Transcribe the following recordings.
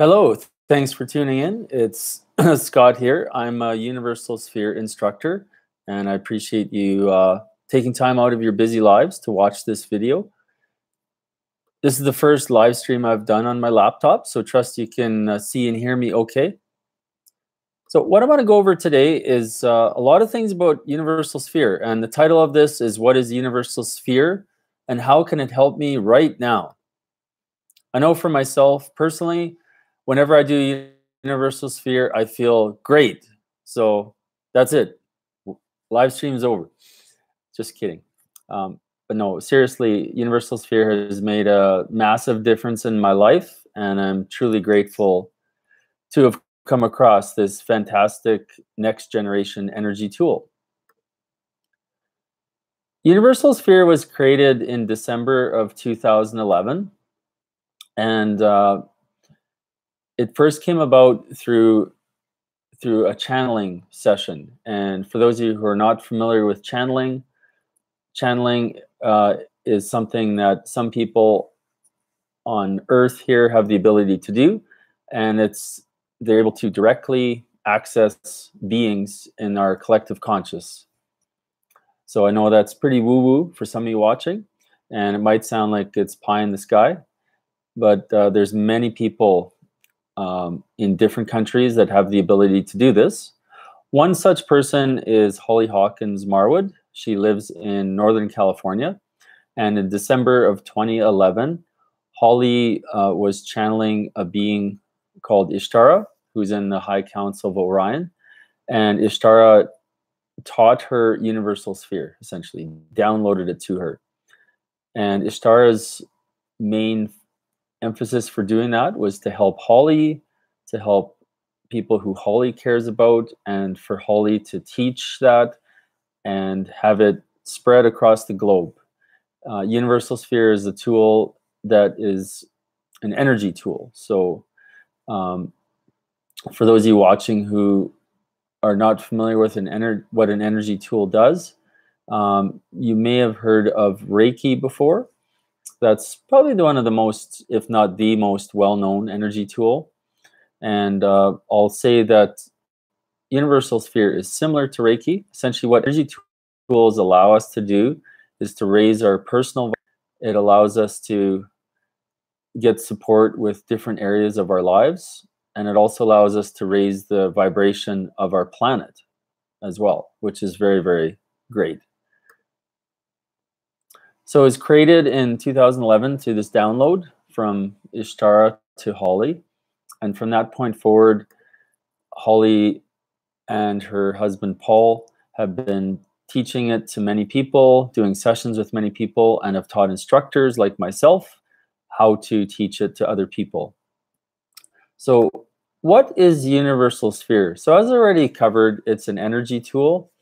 Hello, thanks for tuning in. It's Scott here. I'm a Universal Sphere instructor, and I appreciate you taking time out of your busy lives to watch this video. This is the first live stream I've done on my laptop, so trust you can see and hear me okay. So what I'm going to go over today is a lot of things about Universal Sphere, and the title of this is What is Universal Sphere, and how can it help me right now? I know for myself personally, whenever I do Universal Sphere, I feel great. So that's it. Live stream's over. Just kidding. But no, seriously, Universal Sphere has made a massive difference in my life, and I'm truly grateful to have come across this fantastic next generation energy tool. Universal Sphere was created in December of 2011, and it first came about through a channeling session. And for those of you who are not familiar with channeling is something that some people on Earth here have the ability to do, and they're able to directly access beings in our collective conscious. So I know that's pretty woo-woo for some of you watching, and it might sound like it's pie in the sky, but there's many people in different countries that have the ability to do this. One such person is Holly Hawkins Marwood. She lives in Northern California. And in December of 2011, Holly was channeling a being called Ishtara, who's in the High Council of Orion. And Ishtara taught her Universal Sphere, essentially, downloaded it to her. And Ishtara's main emphasis for doing that was to help Holly, to help people who Holly cares about, and for Holly to teach that and have it spread across the globe. Universal Sphere is a tool that is an energy tool. So for those of you watching who are not familiar with what an energy tool does, you may have heard of Reiki before. That's probably one of the most, if not the most well-known energy tool. And I'll say that Universal Sphere is similar to Reiki. Essentially, what energy tools allow us to do is to raise our personal. It allows us to get support with different areas of our lives. And it also allows us to raise the vibration of our planet as well, which is very, very great. So it was created in 2011 through this download from Ishtara to Holly. And from that point forward, Holly and her husband, Paul, have been teaching it to many people, doing sessions with many people, and have taught instructors like myself how to teach it to other people. So what is Universal Sphere? So as I already covered, it's an energy tool.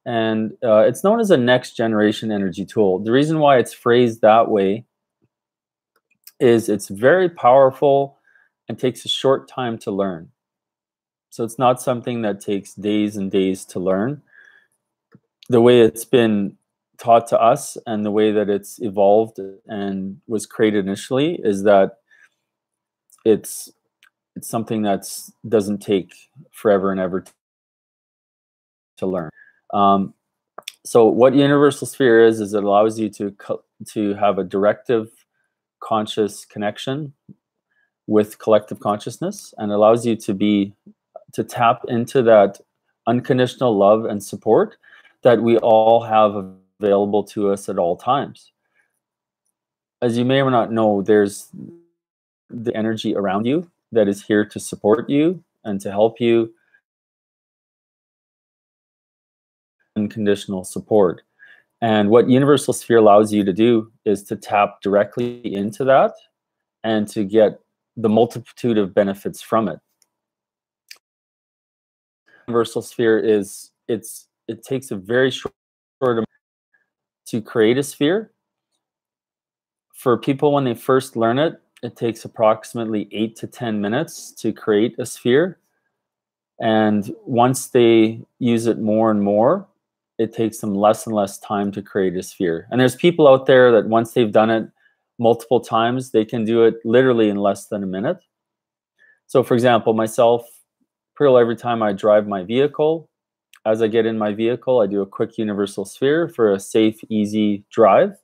And it's known as a next generation energy tool. The reason why it's phrased that way is it's very powerful and takes a short time to learn. So it's not something that takes days and days to learn. The way it's been taught to us and the way that it's evolved and was created initially is that it's something that doesn't take forever and ever to learn. So what Universal Sphere is it allows you to have a directive conscious connection with collective consciousness, and allows you to tap into that unconditional love and support that we all have available to us at all times. As you may or not know, there's the energy around you that is here to support you and to help you. Unconditional support. And what Universal Sphere allows you to do is to tap directly into that and to get the multitude of benefits from it. Universal Sphere it takes a very short amount to create a sphere. For people, when they first learn it, it takes approximately 8 to 10 minutes to create a sphere. And once they use it more and more, it takes them less and less time to create a sphere. And there's people out there that once they've done it multiple times, they can do it literally in less than a minute. So for example, myself, pretty well every time I drive my vehicle, as I get in my vehicle, I do a quick universal sphere for a safe, easy drive,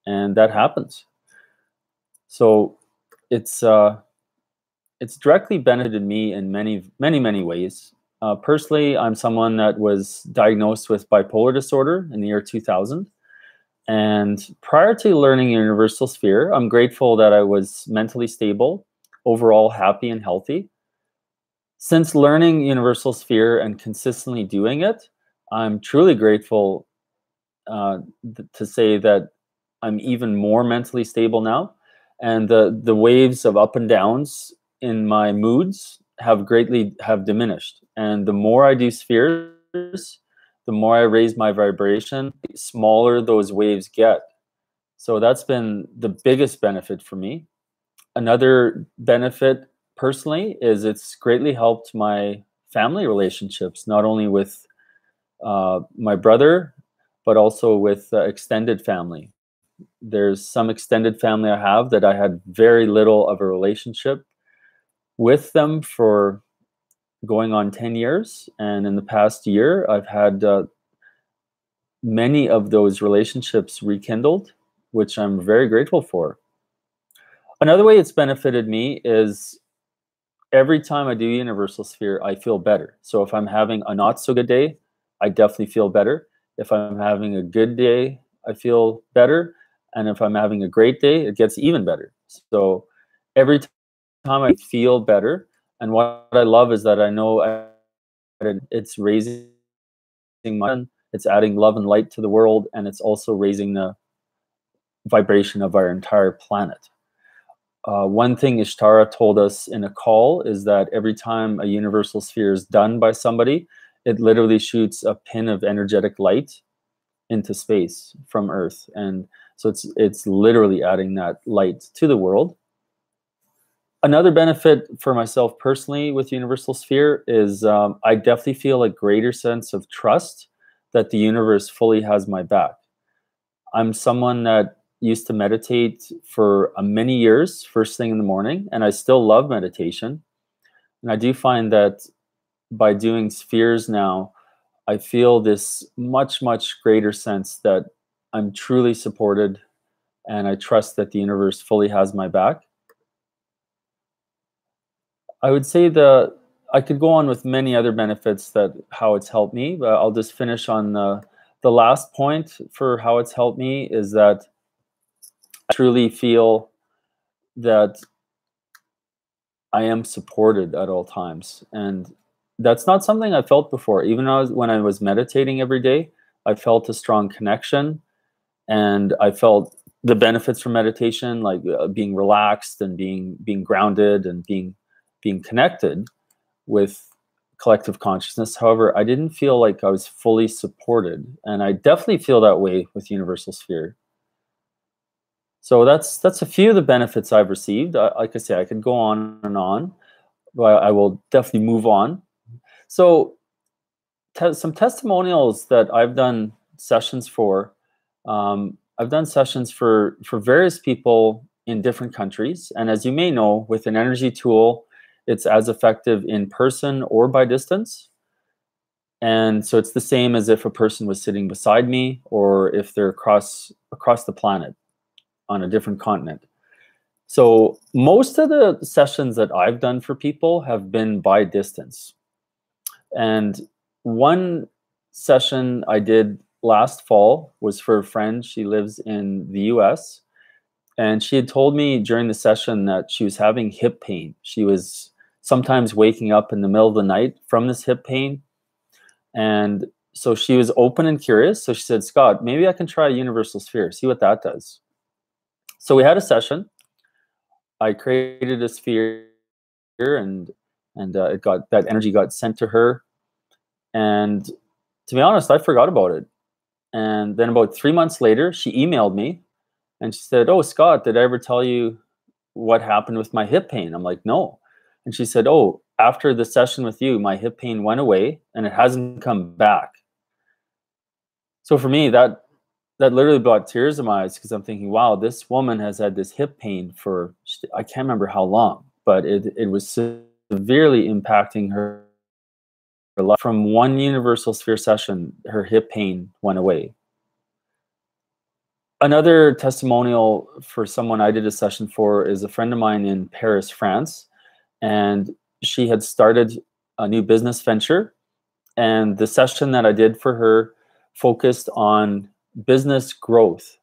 and that happens. So it's it's directly benefited me in many ways. Personally, I'm someone that was diagnosed with bipolar disorder in the year 2000. And prior to learning Universal Sphere, I'm grateful that I was mentally stable, overall happy and healthy. Since learning Universal Sphere and consistently doing it, I'm truly grateful to say that I'm even more mentally stable now. And the waves of up and downs in my moods have diminished. And the more I do spheres, the more I raise my vibration, the smaller those waves get. So that's been the biggest benefit for me. Another benefit personally is it's greatly helped my family relationships, not only with my brother, but also with extended family. There's some extended family I have that I had very little of a relationship with them for going on 10 years. And in the past year, I've had many of those relationships rekindled, which I'm very grateful for. Another way it's benefited me is every time I do Universal Sphere, I feel better. So if I'm having a not so good day, I definitely feel better. If I'm having a good day, I feel better. And if I'm having a great day, it gets even better. So every time I feel better, and what I love is that I know it's raising it's adding love and light to the world, and it's also raising the vibration of our entire planet. One thing Ishtara told us in a call is that every time a universal sphere is done by somebody, it literally shoots a pin of energetic light into space from Earth. And so it's literally adding that light to the world. Another benefit for myself personally with Universal Sphere is I definitely feel a greater sense of trust that the universe fully has my back. I'm someone that used to meditate for many years, first thing in the morning, and I still love meditation. And I do find that by doing spheres now, I feel this much greater sense that I'm truly supported and I trust that the universe fully has my back. I would say I could go on with many other benefits that how it's helped me, but I'll just finish on the last point for how it's helped me is that I truly feel that I am supported at all times. And that's not something I felt before. Even when I was meditating every day, I felt a strong connection and I felt the benefits from meditation, like being relaxed and being grounded and being connected with collective consciousness. However, I didn't feel like I was fully supported. And I definitely feel that way with Universal Sphere. So that's a few of the benefits I've received. Like I say, I could go on and on, but I will definitely move on. So some testimonials that I've done sessions for. I've done sessions for various people in different countries. And as you may know, with an energy tool, it's as effective in person or by distance. And so it's the same as if a person was sitting beside me or if they're across the planet on a different continent. So most of the sessions that I've done for people have been by distance. And one session I did last fall was for a friend. She lives in the US. And she had told me during the session that she was having hip pain. She was sometimes waking up in the middle of the night from this hip pain. And so she was open and curious. So she said, Scott, maybe I can try a universal sphere, see what that does. So we had a session. I created a sphere and it got that energy got sent to her. And to be honest, I forgot about it. And then about 3 months later, she emailed me and she said, oh, Scott, did I ever tell you what happened with my hip pain? I'm like, no. And she said, oh, after the session with you, my hip pain went away and it hasn't come back. So for me, that literally brought tears to my eyes because I'm thinking, wow, this woman has had this hip pain for, I can't remember how long. but it was severely impacting her life. From one universal sphere session, her hip pain went away. Another testimonial for someone I did a session for is a friend of mine in Paris, France, and she had started a new business venture, and the session that I did for her focused on business growth.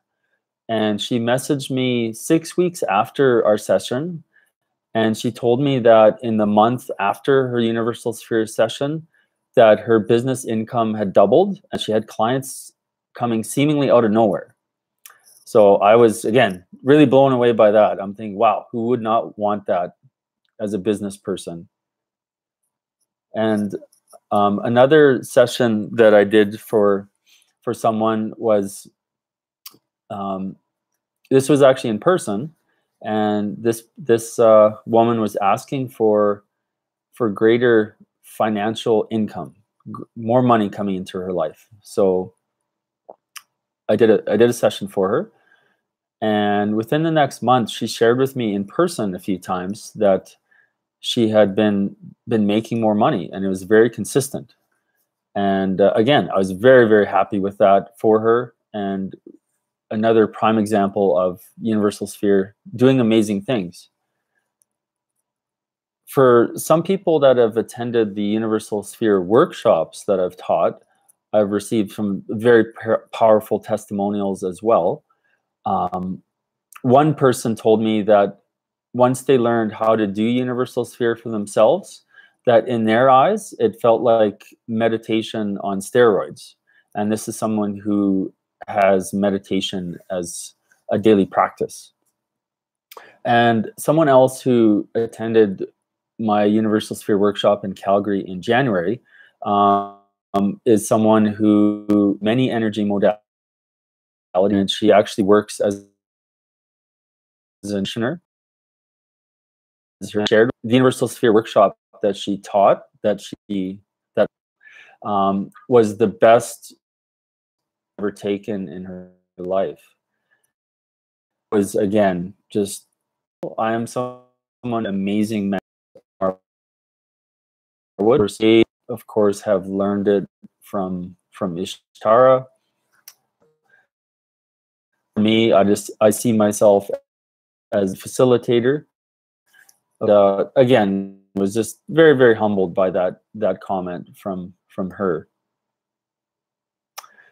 And she messaged me 6 weeks after our session, and she told me that in the month after her universal sphere session, that her business income had doubled and she had clients coming seemingly out of nowhere. So I was, again, really blown away by that. I'm thinking, wow, who would not want that as a business person? And another session that I did for someone was, this was actually in person, and this woman was asking for greater financial income, more money coming into her life. So I did a session for her, and within the next month, she shared with me in person a few times that she had been making more money, and it was very consistent. And again, I was very, very happy with that for her, and another prime example of universal sphere doing amazing things. For some people that have attended the universal sphere workshops that I've taught, I've received some very powerful testimonials as well. One person told me that once they learned how to do universal sphere for themselves, that in their eyes, it felt like meditation on steroids. And this is someone who has meditation as a daily practice. And someone else who attended my universal sphere workshop in Calgary in January is someone who many energy modalities, and she actually works as a practitioner. Shared the universal sphere workshop that she taught, that was the best ever taken in her life. It was, again, just, I am someone amazing. Would, of course, have learned it from Ishtara. For me, I see myself as a facilitator. Again, was just very, very humbled by that comment from her.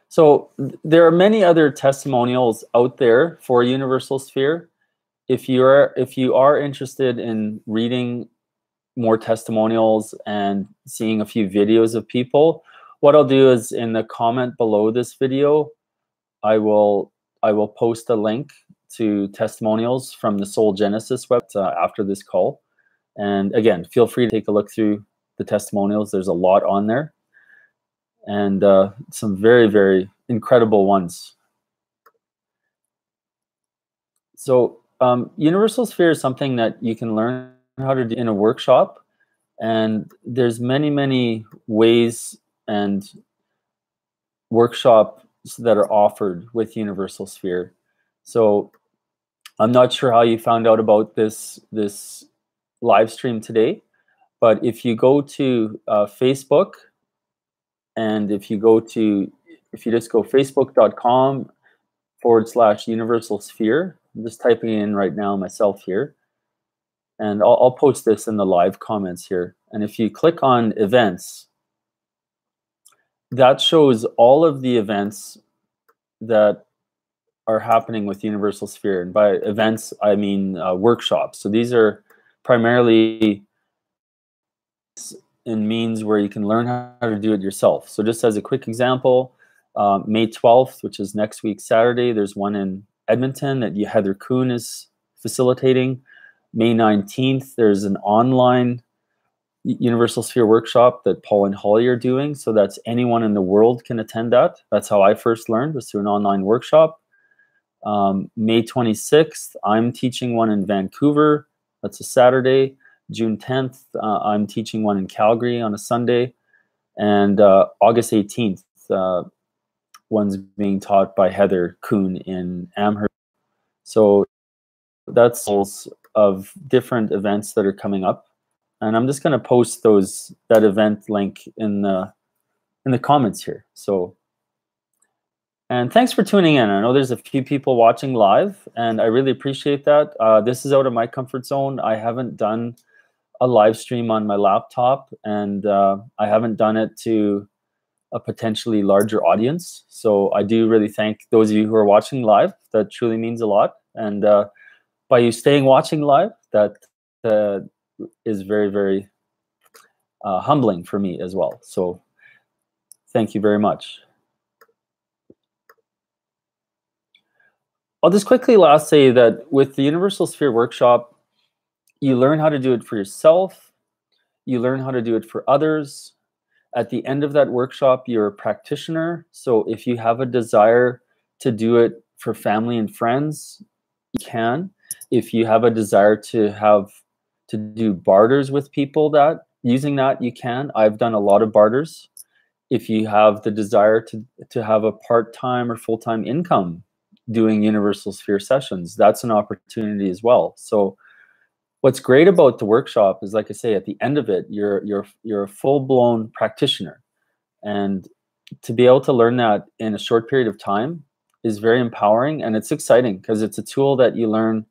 So there are many other testimonials out there for Universal Sphere. If you are interested in reading more testimonials and seeing a few videos of people, what I'll do is in the comment below this video, I will post a link to testimonials from the Soul Genesis website after this call. And again, feel free to take a look through the testimonials. There's a lot on there, and some very, very incredible ones. So Universal Sphere is something that you can learn how to do in a workshop, and there's many, many ways and workshops that are offered with Universal Sphere. So I'm not sure how you found out about this live stream today, but if you go to Facebook, and if you just go facebook.com/universal sphere, I'm just typing in right now myself here, and I'll post this in the live comments here. And if you click on events, that shows all of the events that are happening with Universal Sphere. And by events, I mean workshops. So these are primarily in means where you can learn how to do it yourself. So just as a quick example, May 12th, which is next week Saturday, there's one in Edmonton that Heather Kuhn is facilitating. May 19th, there's an online Universal Sphere workshop that Paul and Holly are doing. So that's anyone in the world can attend that. That's how I first learned, was through an online workshop. May 26th, I'm teaching one in Vancouver. That's a Saturday. June 10th, I'm teaching one in Calgary on a Sunday. And August 18th, one's being taught by Heather Kuhn in Amherst. So that's of different events that are coming up, and I'm just going to post that event link in the comments here. So, and thanks for tuning in. I know there's a few people watching live, and I really appreciate that. This is out of my comfort zone. I haven't done a live stream on my laptop, and I haven't done it to a potentially larger audience. So I do really thank those of you who are watching live. That truly means a lot. And by you staying watching live, that is very, very humbling for me as well. So thank you very much. I'll just quickly last say that with the Universal Sphere Workshop, you learn how to do it for yourself. You learn how to do it for others. At the end of that workshop, you're a practitioner. So if you have a desire to do it for family and friends, you can. If you have a desire to do barters with people using that, you can. I've done a lot of barters. If you have the desire to have a part-time or full-time income doing Universal Sphere sessions, that's an opportunity as well. So what's great about the workshop is, like I say, at the end of it, you're a full-blown practitioner, and to be able to learn that in a short period of time is very empowering, and it's exciting because it's a tool that you learn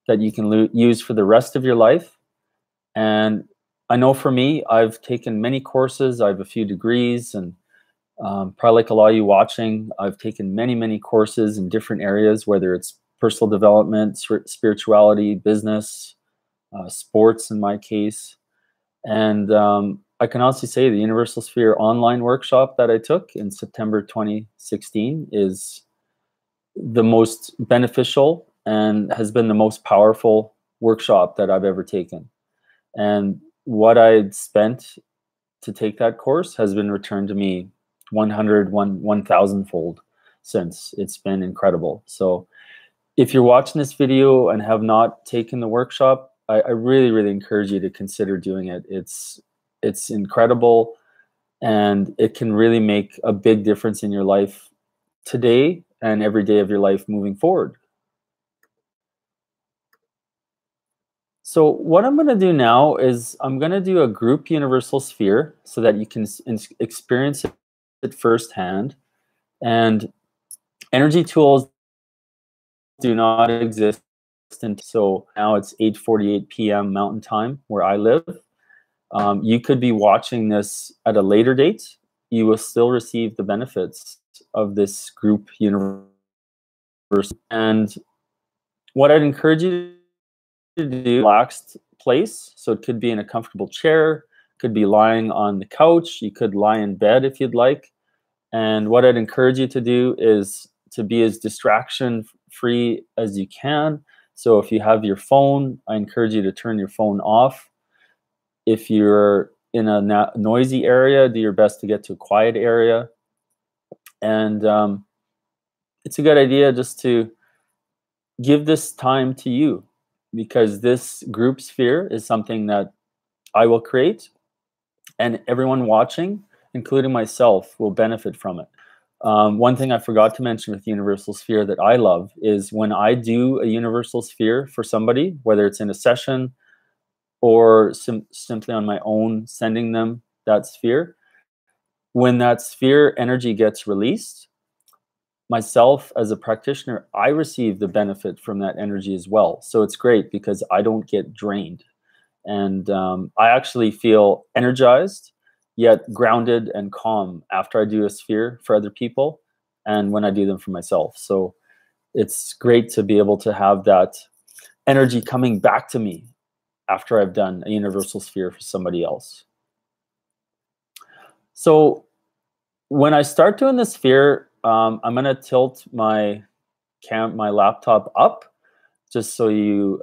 that you can use for the rest of your life. And I know for me, I've taken many courses. I have a few degrees, and probably like a lot of you watching, I've taken many courses in different areas, whether it's personal development, spirituality, business, sports in my case. And I can honestly say the Universal Sphere online workshop that I took in September 2016 is the most beneficial and has been the most powerful workshop that I've ever taken. And what I'd spent to take that course has been returned to me 1,000-fold since. It's been incredible. So if you're watching this video and have not taken the workshop, I really encourage you to consider doing it. It's incredible, and it can really make a big difference in your life today and every day of your life moving forward. So what I'm going to do now is I'm going to do a group Universal Sphere so that you can experience it firsthand. And energy tools do not exist. So now it's 8:48 p.m. Mountain Time where I live. You could be watching this at a later date. You will still receive the benefits of this group universe. And what I'd encourage you to do, relaxed place. So it could be in a comfortable chair, could be lying on the couch. You could lie in bed if you'd like. And what I'd encourage you to do is to be as distraction free as you can. So if you have your phone, I encourage you to turn your phone off. If you're in a noisy area, do your best to get to a quiet area. And it's a good idea just to give this time to you, because this group sphere is something that I will create, and everyone watching, including myself, will benefit from it. One thing I forgot to mention with Universal Sphere that I love is when I do a Universal Sphere for somebody, whether it's in a session or simply on my own, sending them that sphere, when that sphere energy gets released, myself as a practitioner, I receive the benefit from that energy as well. So it's great because I don't get drained. And I actually feel energized, yet grounded and calm after I do a sphere for other people and when I do them for myself. So it's great to be able to have that energy coming back to me after I've done a Universal Sphere for somebody else. So when I start doing the sphere, I'm going to tilt my laptop up just so you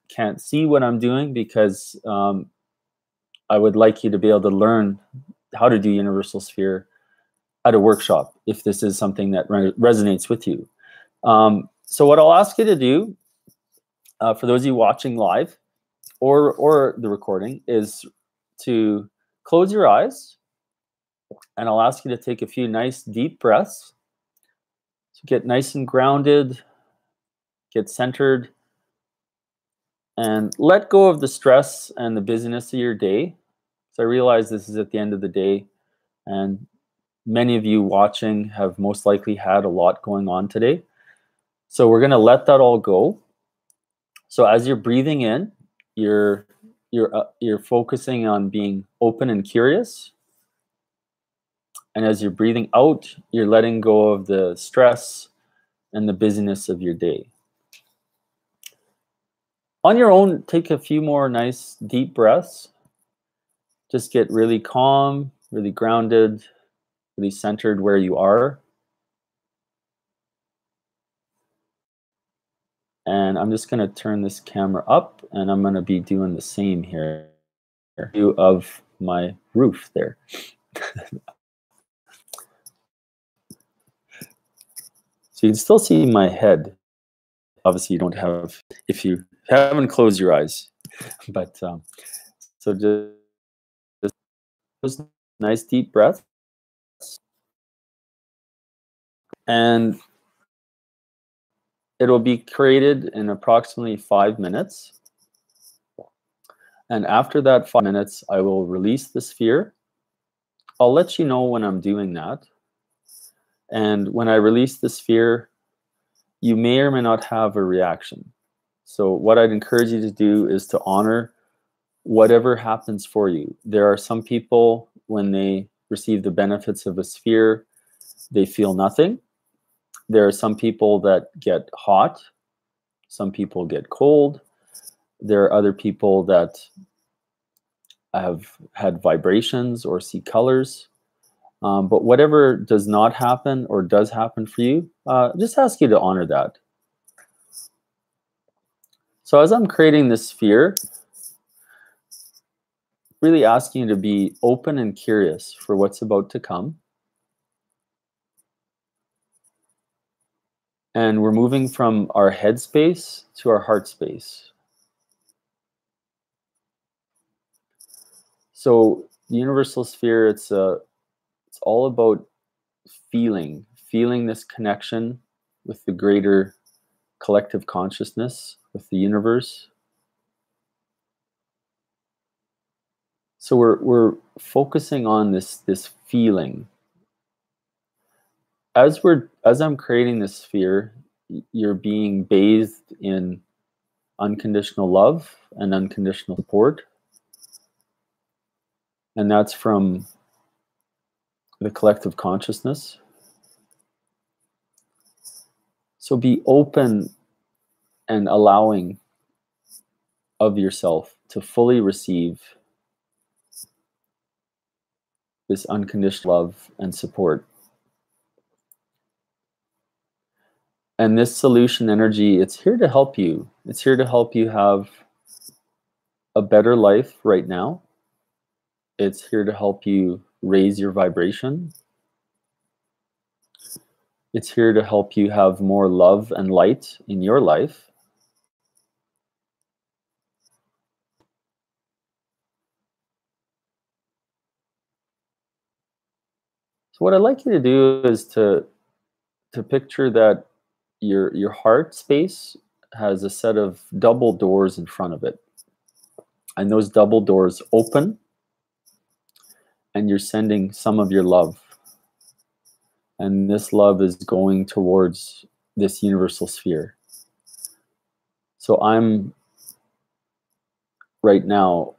can't see what I'm doing, because I would like you to be able to learn how to do Universal Sphere at a workshop if this is something that resonates with you. So what I'll ask you to do, for those of you watching live or the recording, is to close your eyes, and I'll ask you to take a few nice deep breaths to get nice and grounded, get centered, And let go of the stress and the busyness of your day. So I realize this is at the end of the day, and many of you watching have most likely had a lot going on today. So we're going to let that all go. So as you're breathing in, you're focusing on being open and curious. And as you're breathing out, you're letting go of the stress and the busyness of your day. On your own, take a few more nice deep breaths. Just get really calm, really grounded, really centered where you are. And I'm just going to turn this camera up, and I'm going to be doing the same here. View of my roof there. So you can still see my head. Obviously, you don't have, if you haven't closed your eyes. But so just nice deep breath. And it'll be created in approximately 5 minutes. And after that 5 minutes, I will release the sphere. I'll let you know when I'm doing that. And when I release the sphere, you may or may not have a reaction. So what I'd encourage you to do is to honor whatever happens for you. There are some people, when they receive the benefits of a sphere, they feel nothing. There are some people that get hot. Some people get cold. There are other people that have had vibrations or see colors. But whatever does not happen or does happen for you, just ask you to honor that. So as I'm creating this sphere, really asking you to be open and curious for what's about to come. And we're moving from our head space to our heart space. So the universal sphere, it's all about feeling this connection with the greater collective consciousness, with the universe. So we're focusing on this feeling. As I'm creating this sphere, you're being bathed in unconditional love and unconditional support. And that's from the collective consciousness. So be open and allowing of yourself to fully receive this unconditional love and support. And this solution energy, it's here to help you. It's here to help you have a better life right now. It's here to help you raise your vibration. It's here to help you have more love and light in your life. So what I'd like you to do is to picture that your heart space has a set of double doors in front of it. And those double doors open, and you're sending some of your love. And this love is going towards this universal sphere. So I'm right now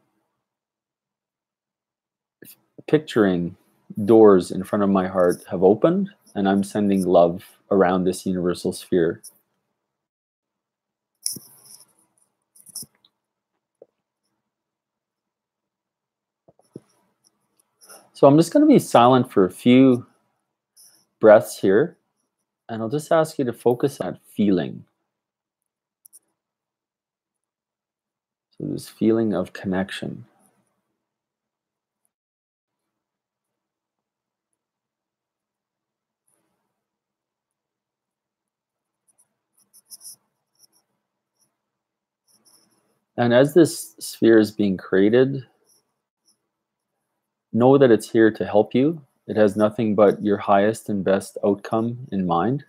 picturing doors in front of my heart have opened, and I'm sending love around this universal sphere. So I'm just going to be silent for a few breaths here, and I'll just ask you to focus on that feeling. So this feeling of connection. And as this sphere is being created, know that it's here to help you. It has nothing but your highest and best outcome in mind.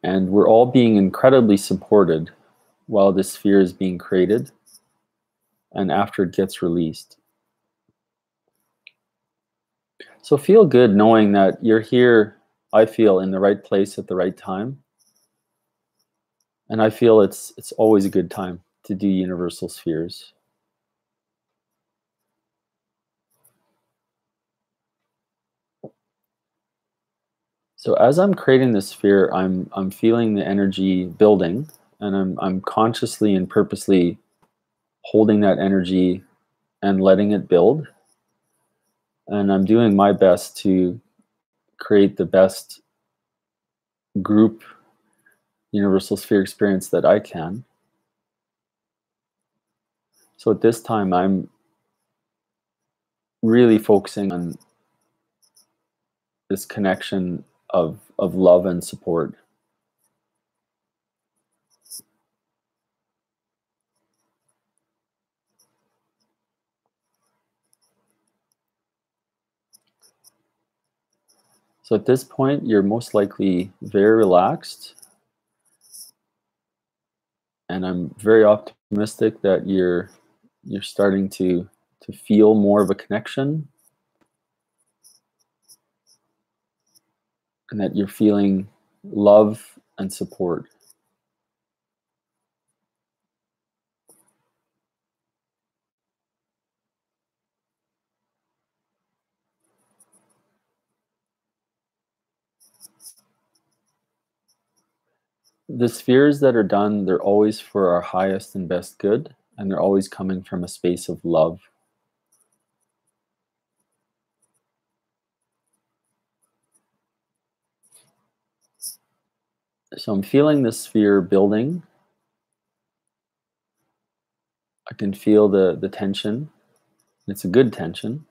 And we're all being incredibly supported while this sphere is being created and after it gets released. So feel good knowing that you're here, I feel, in the right place at the right time. And I feel it's always a good time to do universal spheres. So as I'm creating this sphere, I'm feeling the energy building, and I'm consciously and purposely holding that energy and letting it build. And I'm doing my best to create the best group universal sphere experience that I can. So at this time, I'm really focusing on this connection of love and support. So at this point, you're most likely very relaxed, and I'm very optimistic that you're starting to feel more of a connection, and that you're feeling love and support. The spheres that are done, they're always for our highest and best good, and they're always coming from a space of love. So I'm feeling the sphere building. I can feel the tension. It's a good tension.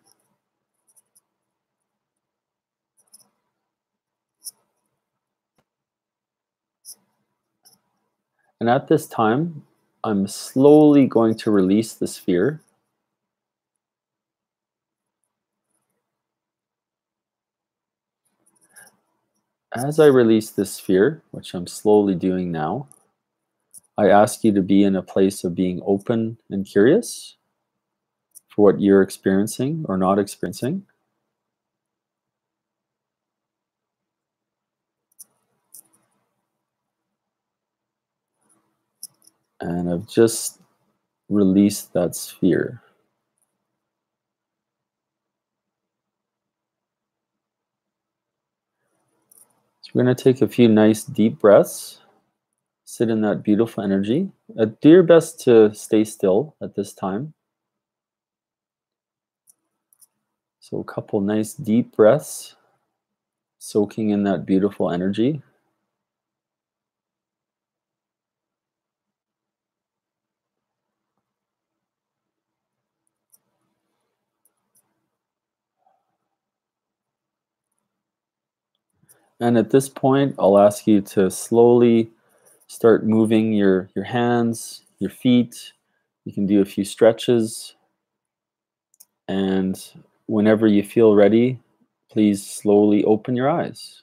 And at this time, I'm slowly going to release the sphere. As I release this sphere, which I'm slowly doing now, I ask you to be in a place of being open and curious for what you're experiencing or not experiencing. And I've just released that sphere. So we're going to take a few nice deep breaths, sit in that beautiful energy. Do your best to stay still at this time. So a couple nice deep breaths, soaking in that beautiful energy. And at this point, I'll ask you to slowly start moving your hands, your feet. You can do a few stretches. And whenever you feel ready, please slowly open your eyes.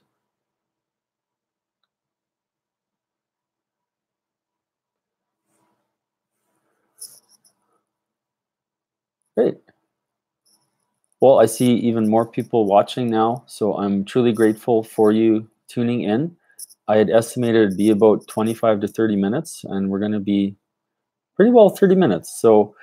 Great. Well, I see even more people watching now, so I'm truly grateful for you tuning in. I had estimated it'd be about 25 to 30 minutes, and we're going to be pretty well 30 minutes. So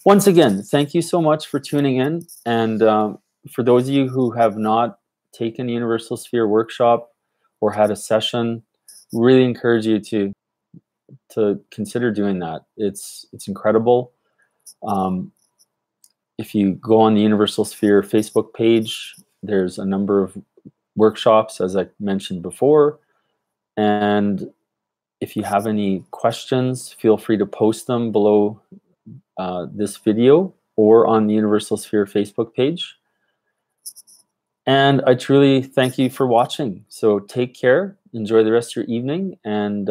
once again, thank you so much for tuning in. And for those of you who have not taken a Universal Sphere workshop or had a session, really encourage you to consider doing that. It's incredible. If you go on the Universal Sphere Facebook page, there's a number of workshops, as I mentioned before. And if you have any questions, feel free to post them below this video or on the Universal Sphere Facebook page. And I truly thank you for watching. So take care, enjoy the rest of your evening, and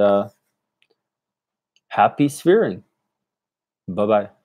happy sphering. Bye-bye.